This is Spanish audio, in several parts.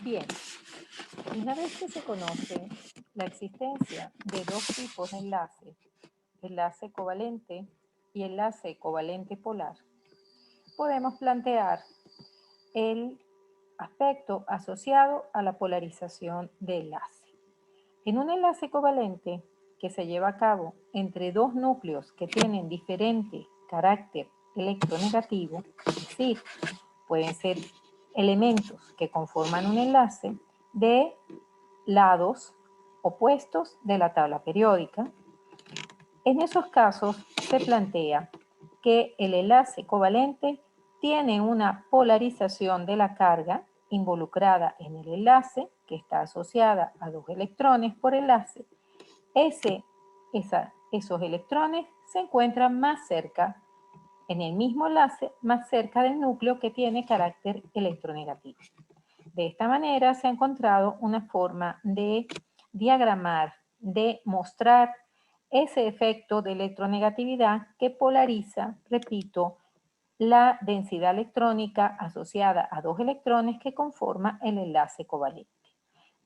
Bien, una vez que se conoce la existencia de dos tipos de enlaces, enlace covalente y enlace covalente polar, podemos plantear el aspecto asociado a la polarización de enlace. En un enlace covalente que se lleva a cabo entre dos núcleos que tienen diferente carácter electronegativo, es decir, pueden ser elementos que conforman un enlace de lados opuestos de la tabla periódica. En esos casos se plantea que el enlace covalente tiene una polarización de la carga involucrada en el enlace, que está asociada a dos electrones por enlace. Esos electrones se encuentran más cerca, en el mismo enlace, más cerca del núcleo que tiene carácter electronegativo. De esta manera se ha encontrado una forma de diagramar, de mostrar ese efecto de electronegatividad que polariza, repito, la densidad electrónica asociada a dos electrones que conforma el enlace covalente.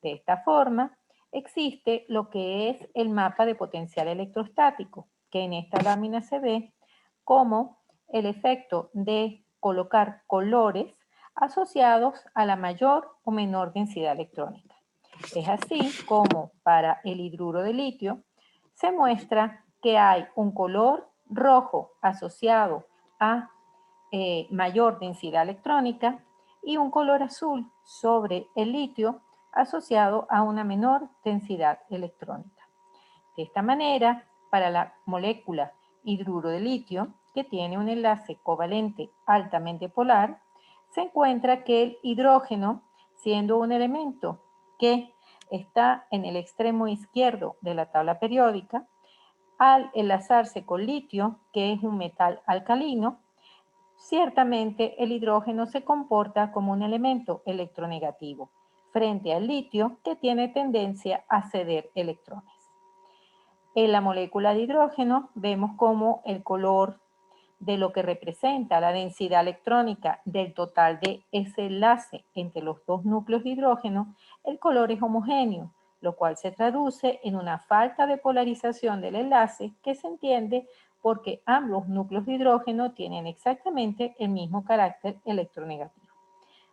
De esta forma, existe lo que es el mapa de potencial electrostático, que en esta lámina se ve como el efecto de colocar colores asociados a la mayor o menor densidad electrónica. Es así como para el hidruro de litio se muestra que hay un color rojo asociado a mayor densidad electrónica y un color azul sobre el litio asociado a una menor densidad electrónica. De esta manera, para la molécula hidruro de litio, que tiene un enlace covalente altamente polar, se encuentra que el hidrógeno, siendo un elemento que está en el extremo izquierdo de la tabla periódica, al enlazarse con litio, que es un metal alcalino, ciertamente el hidrógeno se comporta como un elemento electronegativo frente al litio, que tiene tendencia a ceder electrones. En la molécula de hidrógeno vemos como el color de lo que representa la densidad electrónica del total de ese enlace entre los dos núcleos de hidrógeno, el color es homogéneo, lo cual se traduce en una falta de polarización del enlace que se entiende porque ambos núcleos de hidrógeno tienen exactamente el mismo carácter electronegativo.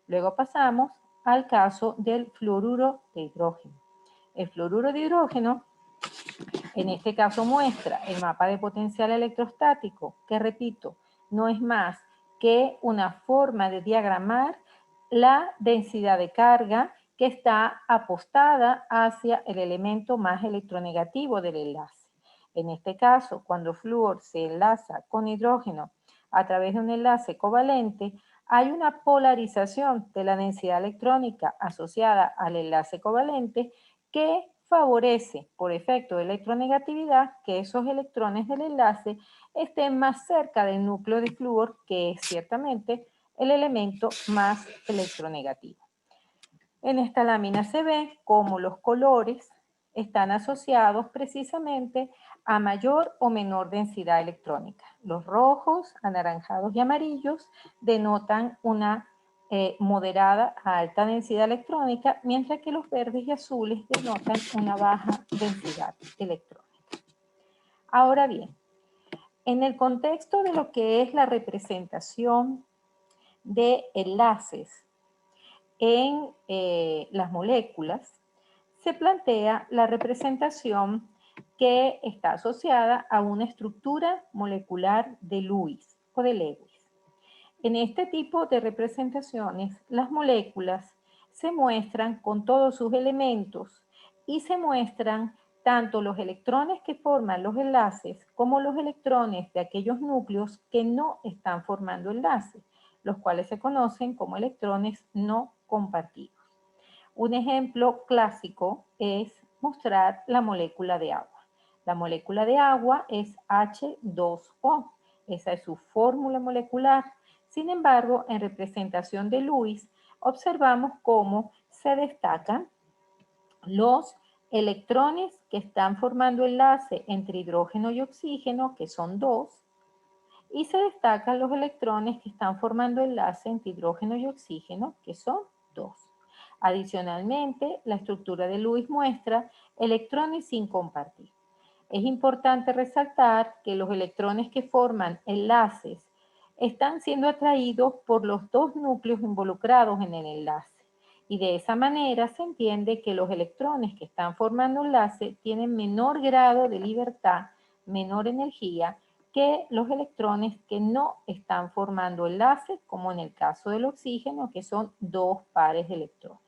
Luego pasamos al caso del fluoruro de hidrógeno. El fluoruro de hidrógeno en este caso muestra el mapa de potencial electrostático, que repito, no es más que una forma de diagramar la densidad de carga que está apostada hacia el elemento más electronegativo del enlace. En este caso, cuando flúor se enlaza con hidrógeno a través de un enlace covalente, hay una polarización de la densidad electrónica asociada al enlace covalente que favorece, por efecto de electronegatividad, que esos electrones del enlace estén más cerca del núcleo de flúor, que es ciertamente el elemento más electronegativo. En esta lámina se ve cómo los colores están asociados precisamente a mayor o menor densidad electrónica. Los rojos, anaranjados y amarillos denotan una moderada a alta densidad electrónica, mientras que los verdes y azules denotan una baja densidad electrónica. Ahora bien, en el contexto de lo que es la representación de enlaces en las moléculas, se plantea la representación que está asociada a una estructura molecular de Lewis o de Lewis. En este tipo de representaciones, las moléculas se muestran con todos sus elementos y se muestran tanto los electrones que forman los enlaces como los electrones de aquellos núcleos que no están formando enlaces, los cuales se conocen como electrones no compartidos. Un ejemplo clásico es mostrar la molécula de agua. La molécula de agua es H2O. Esa es su fórmula molecular. Sin embargo, en representación de Lewis, observamos cómo se destacan los electrones que están formando enlace entre hidrógeno y oxígeno, que son dos, y se destacan los electrones que están formando enlace entre hidrógeno y oxígeno, que son dos. Adicionalmente, la estructura de Lewis muestra electrones sin compartir. Es importante resaltar que los electrones que forman enlaces están siendo atraídos por los dos núcleos involucrados en el enlace. Y de esa manera se entiende que los electrones que están formando enlace tienen menor grado de libertad, menor energía, que los electrones que no están formando enlace, como en el caso del oxígeno, que son dos pares de electrones.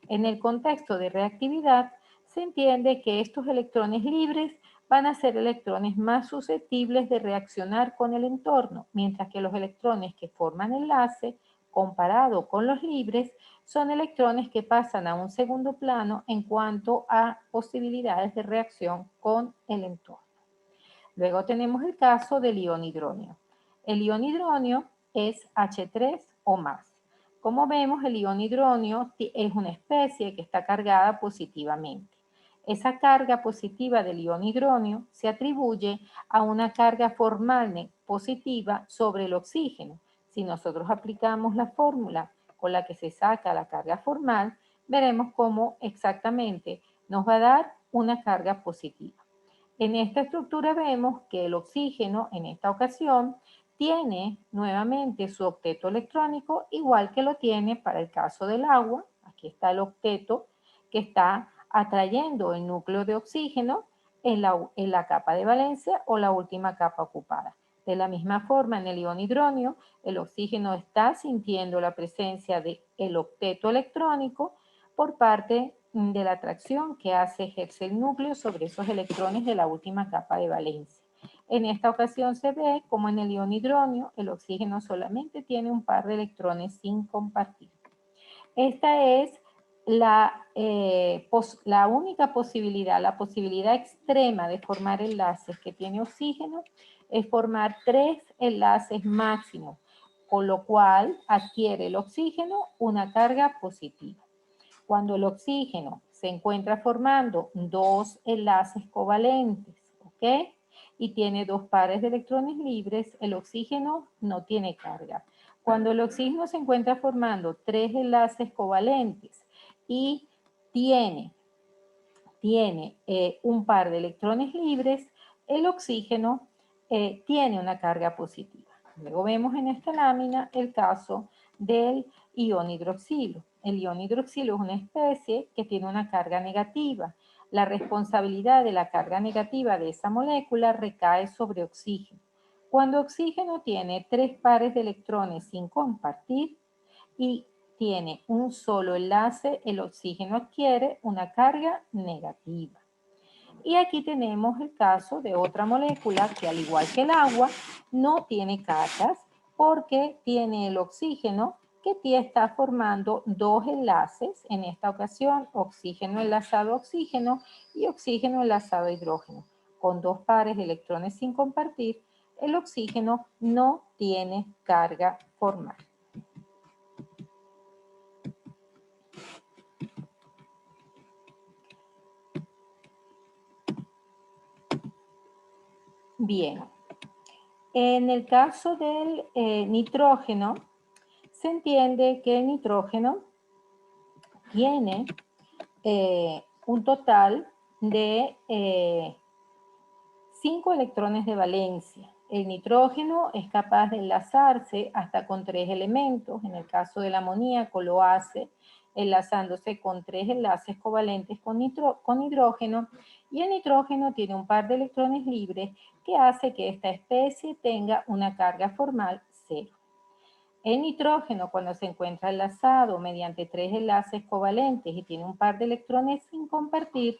En el contexto de reactividad, se entiende que estos electrones libres van a ser electrones más susceptibles de reaccionar con el entorno, mientras que los electrones que forman enlace, comparado con los libres, son electrones que pasan a un segundo plano en cuanto a posibilidades de reacción con el entorno. Luego tenemos el caso del ion hidronio. El ion hidronio es H3 o más. Como vemos, el ion hidronio es una especie que está cargada positivamente. Esa carga positiva del ion hidronio se atribuye a una carga formal positiva sobre el oxígeno. Si nosotros aplicamos la fórmula con la que se saca la carga formal, veremos cómo exactamente nos va a dar una carga positiva. En esta estructura vemos que el oxígeno, en esta ocasión, tiene nuevamente su octeto electrónico, igual que lo tiene para el caso del agua. Aquí está el octeto que está atrayendo el núcleo de oxígeno en la capa de valencia o la última capa ocupada. De la misma forma, en el ion hidronio, el oxígeno está sintiendo la presencia del octeto electrónico por parte de la atracción que ejerce el núcleo sobre esos electrones de la última capa de valencia. En esta ocasión se ve como en el ion hidronio el oxígeno solamente tiene un par de electrones sin compartir. Esta es la única posibilidad, la posibilidad extrema de formar enlaces que tiene oxígeno es formar 3 enlaces máximos, con lo cual adquiere el oxígeno una carga positiva. Cuando el oxígeno se encuentra formando 2 enlaces covalentes, ¿ok? Y tiene 2 pares de electrones libres, el oxígeno no tiene carga. Cuando el oxígeno se encuentra formando 3 enlaces covalentes y tiene un par de electrones libres, el oxígeno tiene una carga positiva. Luego vemos en esta lámina el caso del ion hidroxilo. El ion hidroxilo es una especie que tiene una carga negativa. La responsabilidad de la carga negativa de esa molécula recae sobre oxígeno. Cuando oxígeno tiene 3 pares de electrones sin compartir y tiene un solo enlace, el oxígeno adquiere una carga negativa. Y aquí tenemos el caso de otra molécula que, al igual que el agua, no tiene cargas porque tiene el oxígeno que está formando 2 enlaces, en esta ocasión oxígeno enlazado a oxígeno y oxígeno enlazado a hidrógeno. Con 2 pares de electrones sin compartir, el oxígeno no tiene carga formal. Bien, en el caso del nitrógeno, se entiende que el nitrógeno tiene un total de 5 electrones de valencia. El nitrógeno es capaz de enlazarse hasta con 3 elementos. En el caso del amoníaco lo hace enlazándose con 3 enlaces covalentes con hidrógeno, y el nitrógeno tiene un par de electrones libres que hace que esta especie tenga una carga formal 0. El nitrógeno, cuando se encuentra enlazado mediante 3 enlaces covalentes y tiene un par de electrones sin compartir,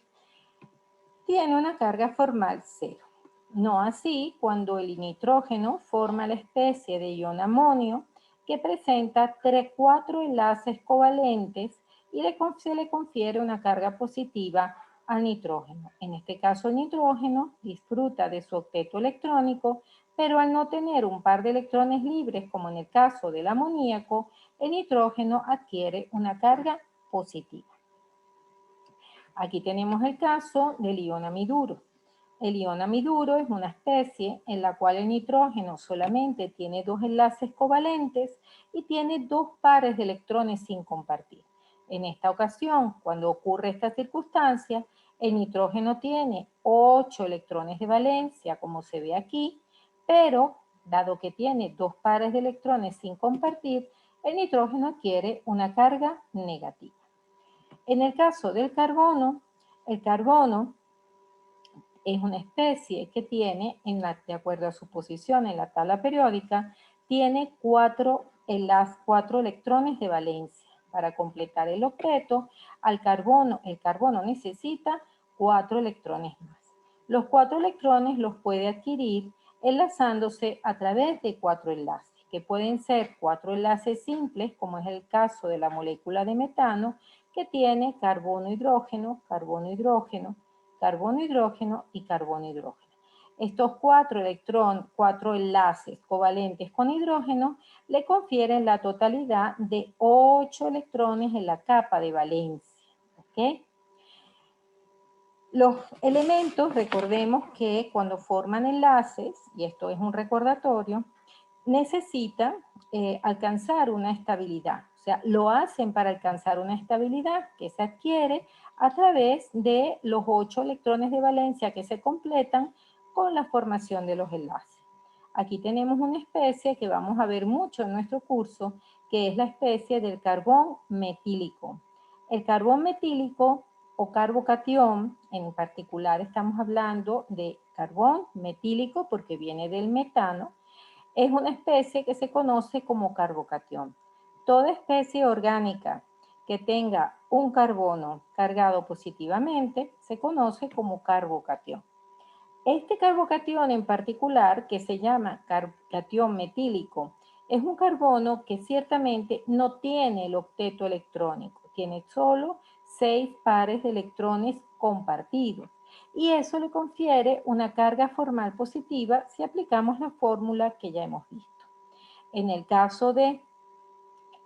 tiene una carga formal 0. No así cuando el nitrógeno forma la especie de ion amonio, que presenta 4 enlaces covalentes y se le confiere una carga positiva al nitrógeno. En este caso, el nitrógeno disfruta de su octeto electrónico, pero al no tener un par de electrones libres, como en el caso del amoníaco, el nitrógeno adquiere una carga positiva. Aquí tenemos el caso del ion amiduro. El ion amiduro es una especie en la cual el nitrógeno solamente tiene 2 enlaces covalentes y tiene 2 pares de electrones sin compartir. En esta ocasión, cuando ocurre esta circunstancia, el nitrógeno tiene 8 electrones de valencia, como se ve aquí, pero dado que tiene 2 pares de electrones sin compartir, el nitrógeno adquiere una carga negativa. En el caso del carbono, el carbono es una especie que tiene, de acuerdo a su posición en la tabla periódica, tiene 4 electrones de valencia. Para completar el octeto, el carbono necesita 4 electrones más. Los 4 electrones los puede adquirir enlazándose a través de 4 enlaces, que pueden ser 4 enlaces simples, como es el caso de la molécula de metano, que tiene carbono-hidrógeno, carbono-hidrógeno, carbono-hidrógeno y carbono-hidrógeno. Estos 4 enlaces covalentes con hidrógeno le confieren la totalidad de 8 electrones en la capa de valencia. ¿Okay? Los elementos, recordemos que cuando forman enlaces, y esto es un recordatorio, necesitan alcanzar una estabilidad. O sea, lo hacen para alcanzar una estabilidad que se adquiere a través de los 8 electrones de valencia que se completan con la formación de los enlaces. Aquí tenemos una especie que vamos a ver mucho en nuestro curso, que es la especie del carbón metílico. El carbón metílico o carbocatión, en particular estamos hablando de carbón metílico porque viene del metano, es una especie que se conoce como carbocatión. Toda especie orgánica que tenga un carbono cargado positivamente se conoce como carbocatión. Este carbocatión en particular, que se llama catión metílico, es un carbono que ciertamente no tiene el octeto electrónico, tiene solo 6 pares de electrones compartidos. Y eso le confiere una carga formal positiva si aplicamos la fórmula que ya hemos visto. En el caso de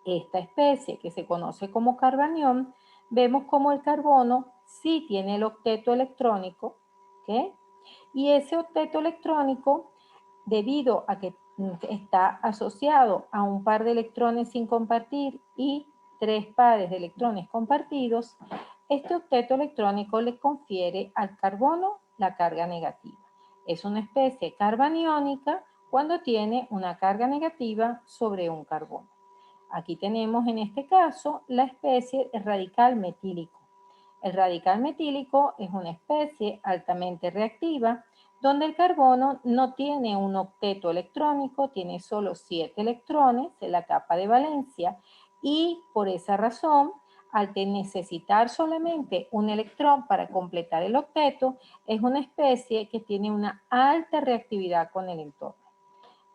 esta especie que se conoce como carbanión, vemos como el carbono sí tiene el octeto electrónico, ¿ok? Y ese octeto electrónico, debido a que está asociado a un par de electrones sin compartir y 3 pares de electrones compartidos, este octeto electrónico le confiere al carbono la carga negativa. Es una especie carbaniónica cuando tiene una carga negativa sobre un carbono. Aquí tenemos en este caso la especie radical metílico. El radical metílico es una especie altamente reactiva donde el carbono no tiene un octeto electrónico, tiene solo 7 electrones en la capa de valencia y por esa razón, al necesitar solamente un electrón para completar el octeto, es una especie que tiene una alta reactividad con el entorno.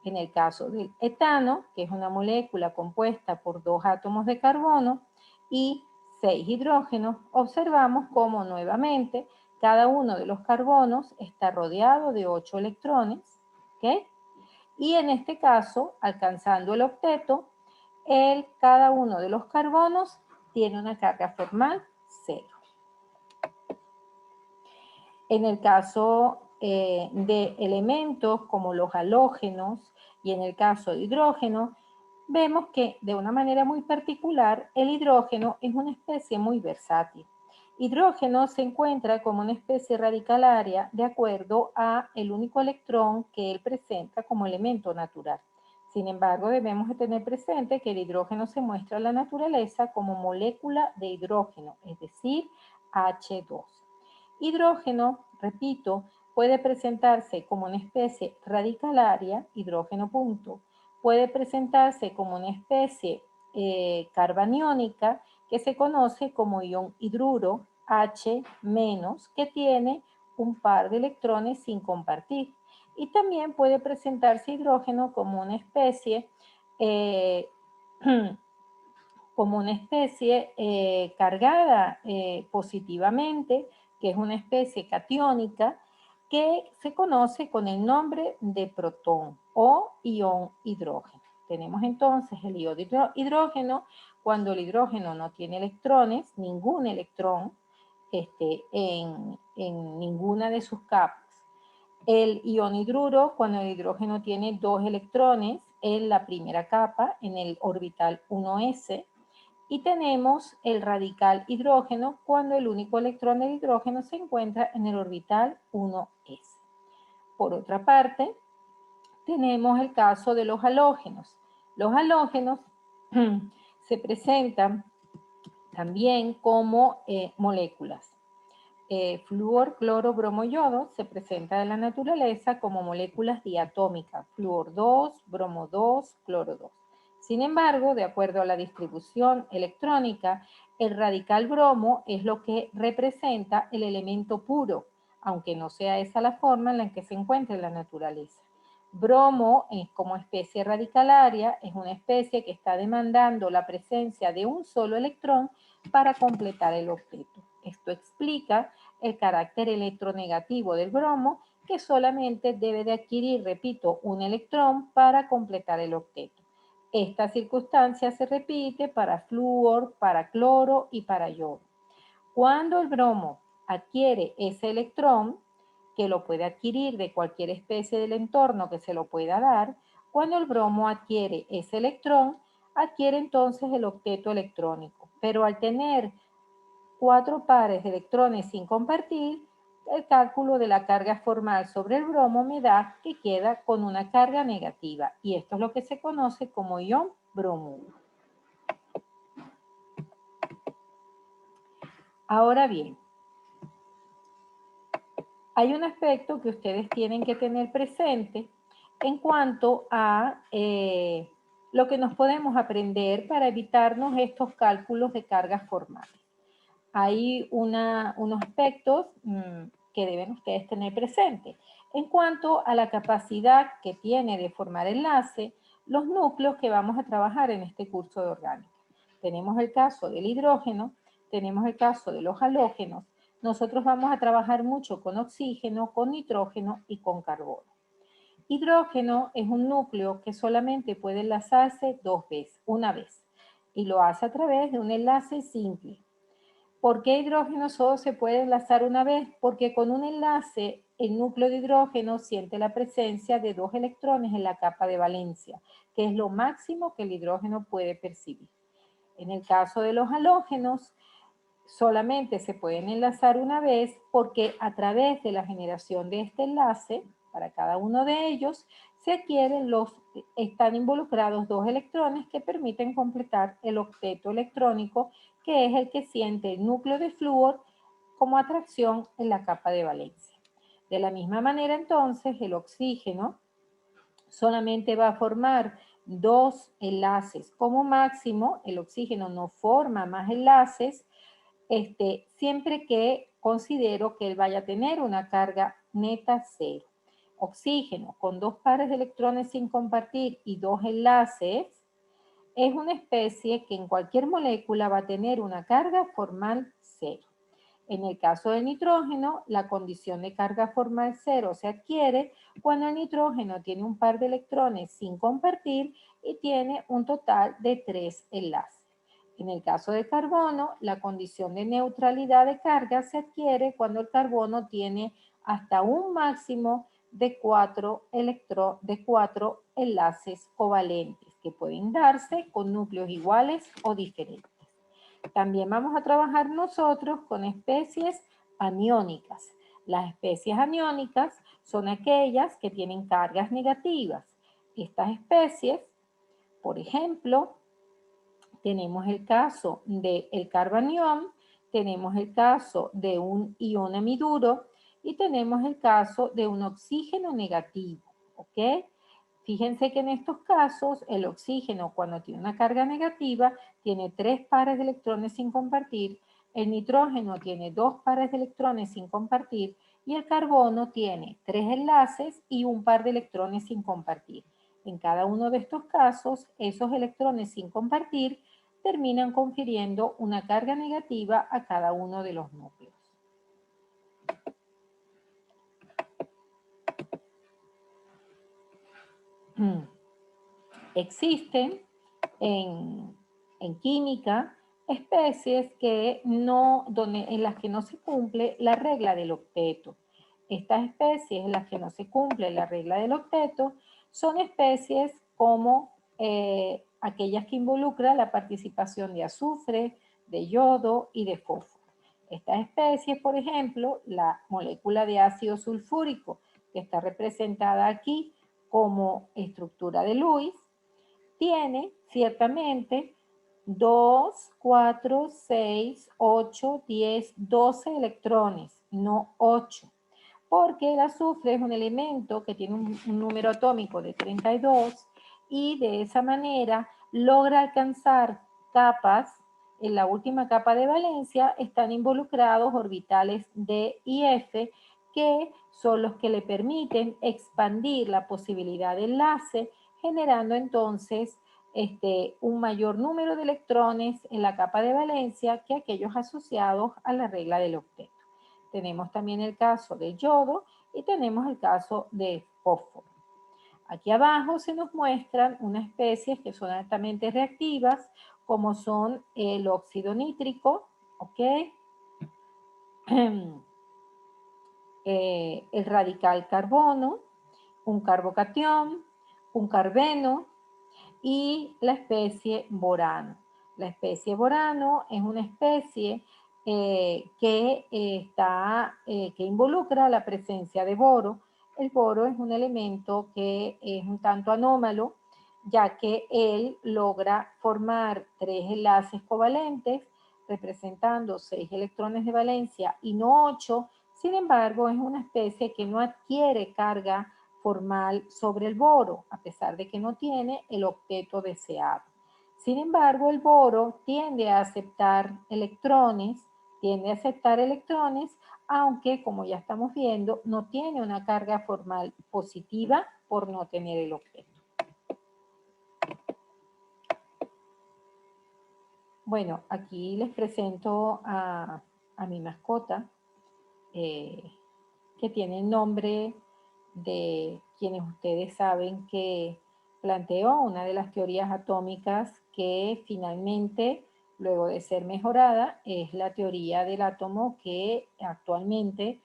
En el caso del etano, que es una molécula compuesta por 2 átomos de carbono y 6 hidrógenos, observamos cómo nuevamente cada uno de los carbonos está rodeado de 8 electrones, ¿ok? Y en este caso, alcanzando el octeto, cada uno de los carbonos tiene una carga formal 0. En el caso de elementos como los halógenos y en el caso de hidrógeno, vemos que de una manera muy particular el hidrógeno es una especie muy versátil. Hidrógeno se encuentra como una especie radicalaria de acuerdo a el único electrón que él presenta como elemento natural. Sin embargo, debemos de tener presente que el hidrógeno se muestra en la naturaleza como molécula de hidrógeno, es decir, H2. Hidrógeno, repito, puede presentarse como una especie radicalaria, hidrógeno punto, puede presentarse como una especie carbaniónica que se conoce como ion hidruro H-, que tiene un par de electrones sin compartir. Y también puede presentarse hidrógeno como una especie cargada positivamente, que es una especie catiónica, que se conoce con el nombre de protón o ion hidrógeno. Tenemos entonces el ion hidrógeno cuando el hidrógeno no tiene electrones, ningún electrón en ninguna de sus capas. El ion hidruro cuando el hidrógeno tiene 2 electrones en la primera capa, en el orbital 1s, Y tenemos el radical hidrógeno cuando el único electrón del hidrógeno se encuentra en el orbital 1s. Por otra parte, tenemos el caso de los halógenos. Los halógenos se presentan también como moléculas. Flúor, cloro, bromo, yodo se presenta en la naturaleza como moléculas diatómicas, flúor 2, bromo 2, cloro 2. Sin embargo, de acuerdo a la distribución electrónica, el radical bromo es lo que representa el elemento puro, aunque no sea esa la forma en la que se encuentra en la naturaleza. Bromo, como especie radicalaria, es una especie que está demandando la presencia de un solo electrón para completar el octeto. Esto explica el carácter electronegativo del bromo, que solamente debe de adquirir, repito, un electrón para completar el octeto. Esta circunstancia se repite para flúor, para cloro y para yodo. Cuando el bromo adquiere ese electrón, que lo puede adquirir de cualquier especie del entorno que se lo pueda dar, cuando el bromo adquiere ese electrón, adquiere entonces el octeto electrónico. Pero al tener 4 pares de electrones sin compartir, el cálculo de la carga formal sobre el bromo me da que queda con una carga negativa. Y esto es lo que se conoce como ion bromuro. Ahora bien, hay un aspecto que ustedes tienen que tener presente en cuanto a lo que nos podemos aprender para evitarnos estos cálculos de cargas formales. Hay unos aspectos que deben ustedes tener presentes. En cuanto a la capacidad que tiene de formar enlace, los núcleos que vamos a trabajar en este curso de orgánica. Tenemos el caso del hidrógeno, tenemos el caso de los halógenos. Nosotros vamos a trabajar mucho con oxígeno, con nitrógeno y con carbono. Hidrógeno es un núcleo que solamente puede enlazarse una vez, y lo hace a través de un enlace simple. ¿Por qué hidrógeno solo se puede enlazar una vez? Porque con un enlace el núcleo de hidrógeno siente la presencia de 2 electrones en la capa de valencia, que es lo máximo que el hidrógeno puede percibir. En el caso de los halógenos, solamente se pueden enlazar una vez porque a través de la generación de este enlace, para cada uno de ellos, están involucrados 2 electrones que permiten completar el octeto electrónico, que es el que siente el núcleo de flúor como atracción en la capa de valencia. De la misma manera, entonces, el oxígeno solamente va a formar 2 enlaces. Como máximo, el oxígeno no forma más enlaces, siempre que considero que él vaya a tener una carga neta cero. Oxígeno con 2 pares de electrones sin compartir y 2 enlaces es una especie que en cualquier molécula va a tener una carga formal cero. En el caso del nitrógeno, la condición de carga formal cero se adquiere cuando el nitrógeno tiene un par de electrones sin compartir y tiene un total de 3 enlaces. En el caso del carbono, la condición de neutralidad de carga se adquiere cuando el carbono tiene hasta un máximo de 4 enlaces covalentes que pueden darse con núcleos iguales o diferentes. También vamos a trabajar nosotros con especies aniónicas. Las especies aniónicas son aquellas que tienen cargas negativas. Estas especies, por ejemplo, tenemos el caso del carbanión, tenemos el caso de un ion amiduro y tenemos el caso de un oxígeno negativo, ¿ok? Fíjense que en estos casos el oxígeno cuando tiene una carga negativa tiene 3 pares de electrones sin compartir, el nitrógeno tiene 2 pares de electrones sin compartir y el carbono tiene 3 enlaces y un par de electrones sin compartir. En cada uno de estos casos, esos electrones sin compartir terminan confiriendo una carga negativa a cada uno de los núcleos. Existen en química especies en las que no se cumple la regla del octeto. Estas especies en las que no se cumple la regla del octeto son especies como aquellas que involucran la participación de azufre, de yodo y de fósforo. Estas especies, por ejemplo, la molécula de ácido sulfúrico, que está representada aquí como estructura de Lewis, tiene ciertamente 2, 4, 6, 8, 10, 12 electrones, no 8, porque el azufre es un elemento que tiene un número atómico de 32 y de esa manera logra alcanzar capas. En la última capa de valencia están involucrados orbitales D y F, que son los que le permiten expandir la posibilidad de enlace, generando entonces un mayor número de electrones en la capa de valencia que aquellos asociados a la regla del octeto. Tenemos también el caso de yodo y tenemos el caso de fósforo. Aquí abajo se nos muestran unas especies que son altamente reactivas, como son el óxido nítrico, ¿ok? El radical carbono, un carbocatión, un carbeno y la especie borano. La especie borano es una especie que involucra la presencia de boro. El boro es un elemento que es un tanto anómalo, ya que él logra formar 3 enlaces covalentes, representando 6 electrones de valencia y no 8. Sin embargo, es una especie que no adquiere carga formal sobre el boro, a pesar de que no tiene el octeto deseado. Sin embargo, el boro tiende a aceptar electrones, aunque, como ya estamos viendo, no tiene una carga formal positiva por no tener el octeto. Bueno, aquí les presento a mi mascota, que tiene el nombre de quienes ustedes saben que planteó una de las teorías atómicas que finalmente, luego de ser mejorada, es la teoría del átomo que actualmente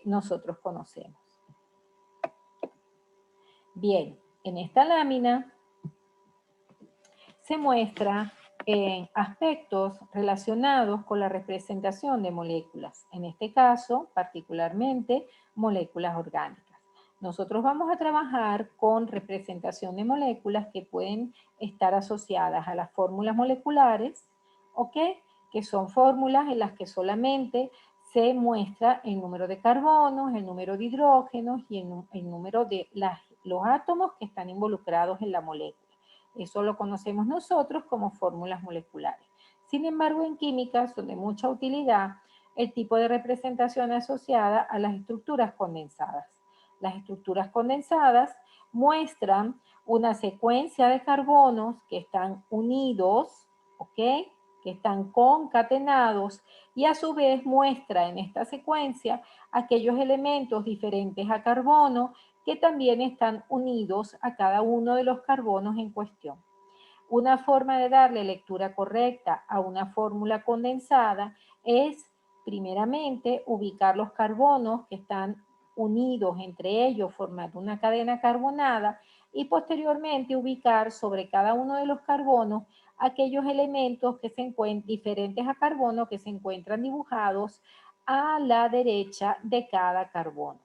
nosotros conocemos. Bien, en esta lámina se muestra aspectos relacionados con la representación de moléculas, en este caso particularmente moléculas orgánicas. Nosotros vamos a trabajar con representación de moléculas que pueden estar asociadas a las fórmulas moleculares, ¿ok? Que son fórmulas en las que solamente se muestra el número de carbonos, el número de hidrógenos y el número de los átomos que están involucrados en la molécula. Eso lo conocemos nosotros como fórmulas moleculares. Sin embargo, en química son de mucha utilidad el tipo de representación asociada a las estructuras condensadas. Las estructuras condensadas muestran una secuencia de carbonos que están unidos, ¿ok? Que están concatenados y a su vez muestra en esta secuencia aquellos elementos diferentes a carbono que también están unidos a cada uno de los carbonos en cuestión. Una forma de darle lectura correcta a una fórmula condensada es, primeramente, ubicar los carbonos que están unidos entre ellos formando una cadena carbonada y posteriormente ubicar sobre cada uno de los carbonos aquellos elementos que se encuentran diferentes a carbono que se encuentran dibujados a la derecha de cada carbono.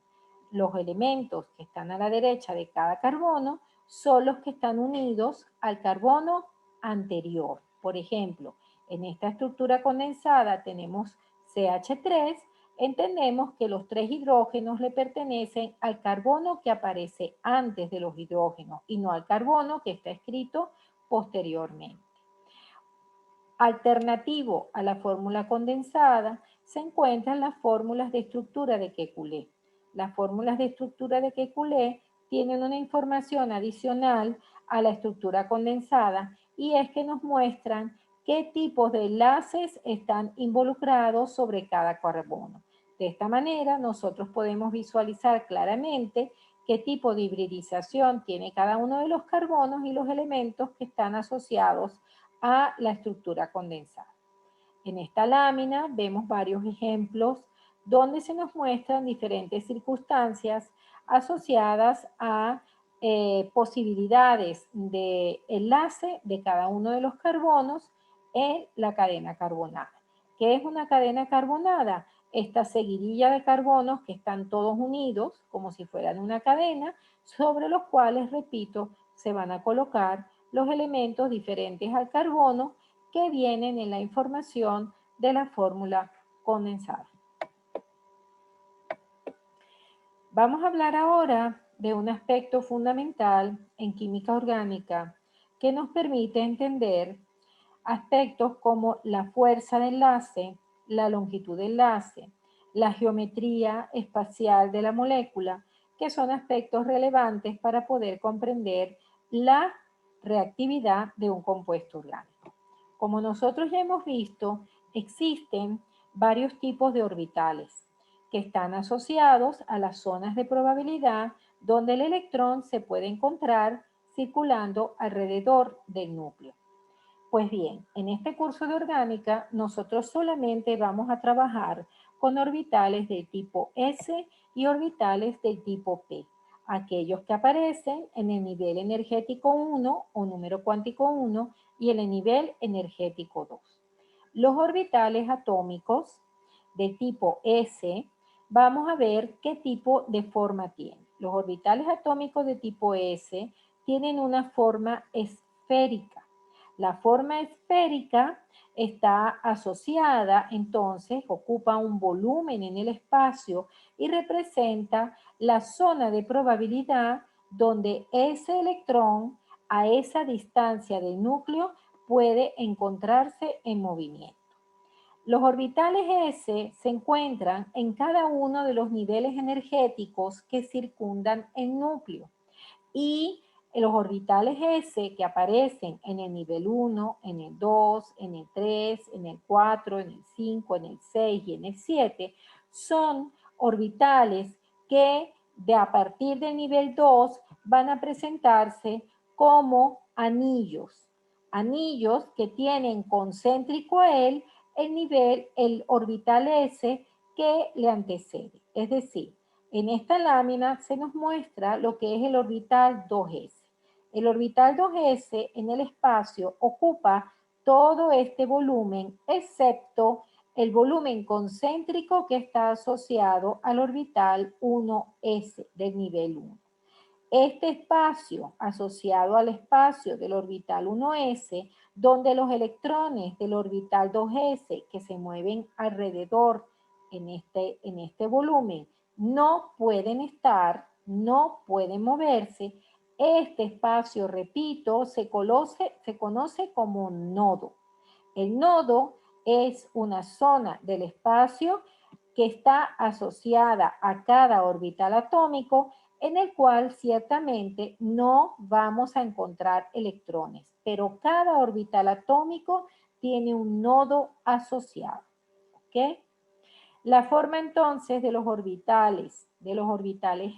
Los elementos que están a la derecha de cada carbono son los que están unidos al carbono anterior. Por ejemplo, en esta estructura condensada tenemos CH3, entendemos que los 3 hidrógenos le pertenecen al carbono que aparece antes de los hidrógenos y no al carbono que está escrito posteriormente. Alternativo a la fórmula condensada se encuentran las fórmulas de estructura de Kekulé. Las fórmulas de estructura de Kekulé tienen una información adicional a la estructura condensada y es que nos muestran qué tipos de enlaces están involucrados sobre cada carbono. De esta manera nosotros podemos visualizar claramente qué tipo de hibridización tiene cada uno de los carbonos y los elementos que están asociados a la estructura condensada. En esta lámina vemos varios ejemplos donde se nos muestran diferentes circunstancias asociadas a posibilidades de enlace de cada uno de los carbonos en la cadena carbonada. ¿Qué es una cadena carbonada? Esta seguidilla de carbonos que están todos unidos como si fueran una cadena, sobre los cuales, repito, se van a colocar los elementos diferentes al carbono que vienen en la información de la fórmula condensada. Vamos a hablar ahora de un aspecto fundamental en química orgánica que nos permite entender aspectos como la fuerza de enlace, la longitud de enlace, la geometría espacial de la molécula, que son aspectos relevantes para poder comprender la reactividad de un compuesto orgánico. Como nosotros ya hemos visto, existen varios tipos de orbitales que están asociados a las zonas de probabilidad donde el electrón se puede encontrar circulando alrededor del núcleo. Pues bien, en este curso de orgánica nosotros solamente vamos a trabajar con orbitales del tipo S y orbitales del tipo P, aquellos que aparecen en el nivel energético 1 o número cuántico 1 y en el nivel energético 2. Los orbitales atómicos de tipo S, vamos a ver qué tipo de forma tienen. Los orbitales atómicos de tipo S tienen una forma esférica. La forma esférica está asociada, entonces, ocupa un volumen en el espacio y representa la zona de probabilidad donde ese electrón a esa distancia del núcleo puede encontrarse en movimiento. Los orbitales S se encuentran en cada uno de los niveles energéticos que circundan el núcleo y los orbitales S que aparecen en el nivel 1, en el 2, en el 3, en el 4, en el 5, en el 6 y en el 7 son orbitales que a partir del nivel 2 van a presentarse como anillos. Anillos que tienen concéntrico a él el orbital S que le antecede. Es decir, en esta lámina se nos muestra lo que es el orbital 2s. El orbital 2s en el espacio ocupa todo este volumen, excepto el volumen concéntrico que está asociado al orbital 1s del nivel 1. Este espacio asociado al espacio del orbital 1s, donde los electrones del orbital 2s que se mueven alrededor en este volumen no pueden estar, no pueden moverse, este espacio, repito, se conoce como nodo. El nodo es una zona del espacio que está asociada a cada orbital atómico en el cual ciertamente no vamos a encontrar electrones, pero cada orbital atómico tiene un nodo asociado. ¿Ok? La forma entonces de los orbitales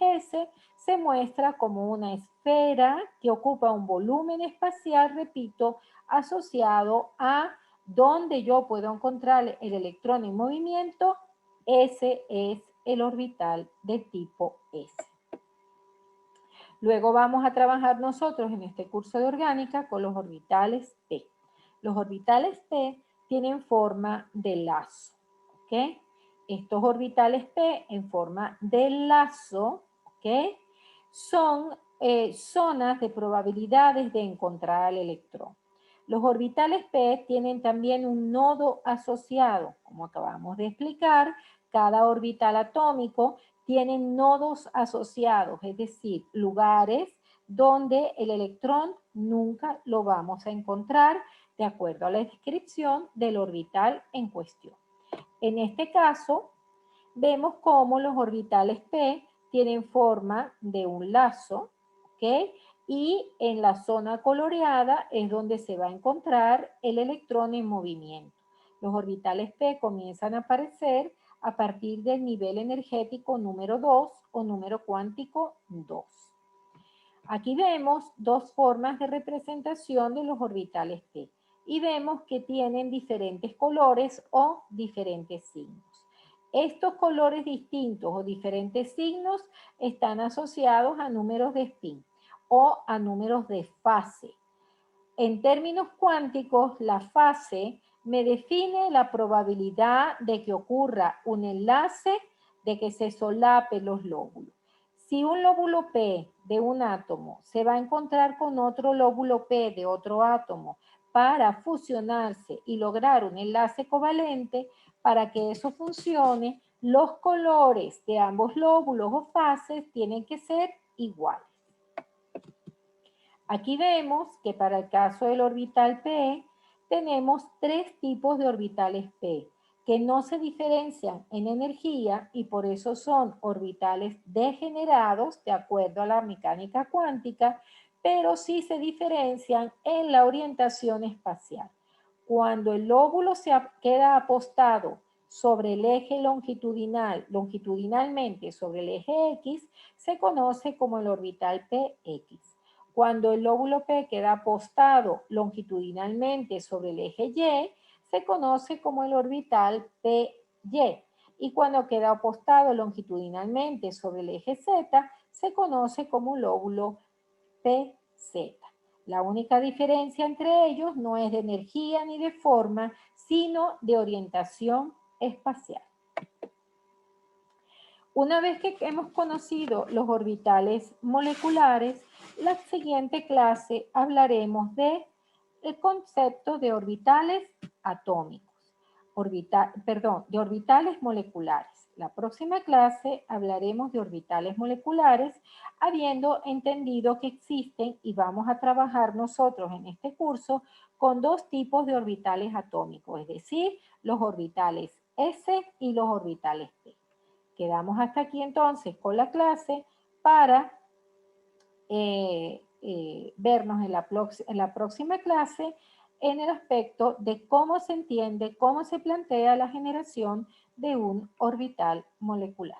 S se muestra como una esfera que ocupa un volumen espacial, repito, asociado a donde yo puedo encontrar el electrón en movimiento. Ese es el orbital de tipo S. Luego vamos a trabajar nosotros en este curso de orgánica con los orbitales P. Los orbitales P tienen forma de lazo, ¿ok? Estos orbitales P en forma de lazo, ¿ok? Son zonas de probabilidades de encontrar al electrón. Los orbitales P tienen también un nodo asociado, como acabamos de explicar. Cada orbital atómico tiene nodos asociados, es decir, lugares donde el electrón nunca lo vamos a encontrar de acuerdo a la descripción del orbital en cuestión. En este caso, vemos cómo los orbitales P tienen forma de un lazo, ¿ok? Y en la zona coloreada es donde se va a encontrar el electrón en movimiento. Los orbitales P comienzan a aparecer a partir del nivel energético número 2 o número cuántico 2. Aquí vemos dos formas de representación de los orbitales P y vemos que tienen diferentes colores o diferentes signos. Estos colores distintos o diferentes signos están asociados a números de spin. o a números de fase. En términos cuánticos, la fase me define la probabilidad de que ocurra un enlace, de que se solapen los lóbulos. Si un lóbulo P de un átomo se va a encontrar con otro lóbulo P de otro átomo para fusionarse y lograr un enlace covalente, para que eso funcione, los colores de ambos lóbulos o fases tienen que ser iguales. Aquí vemos que para el caso del orbital P tenemos tres tipos de orbitales P que no se diferencian en energía y por eso son orbitales degenerados de acuerdo a la mecánica cuántica, pero sí se diferencian en la orientación espacial. Cuando el lóbulo queda apostado sobre el eje longitudinalmente sobre el eje X, se conoce como el orbital PX. Cuando el lóbulo P queda apostado longitudinalmente sobre el eje Y, se conoce como el orbital PY. Y cuando queda apostado longitudinalmente sobre el eje Z, se conoce como un lóbulo PZ. La única diferencia entre ellos no es de energía ni de forma, sino de orientación espacial. Una vez que hemos conocido los orbitales moleculares, la siguiente clase hablaremos del concepto de orbitales atómicos, de orbitales moleculares. La próxima clase hablaremos de orbitales moleculares, habiendo entendido que existen y vamos a trabajar nosotros en este curso con dos tipos de orbitales atómicos, es decir, los orbitales S y los orbitales P. Quedamos hasta aquí entonces con la clase para vernos en la próxima clase en el aspecto de cómo se entiende, cómo se plantea la generación de un orbital molecular.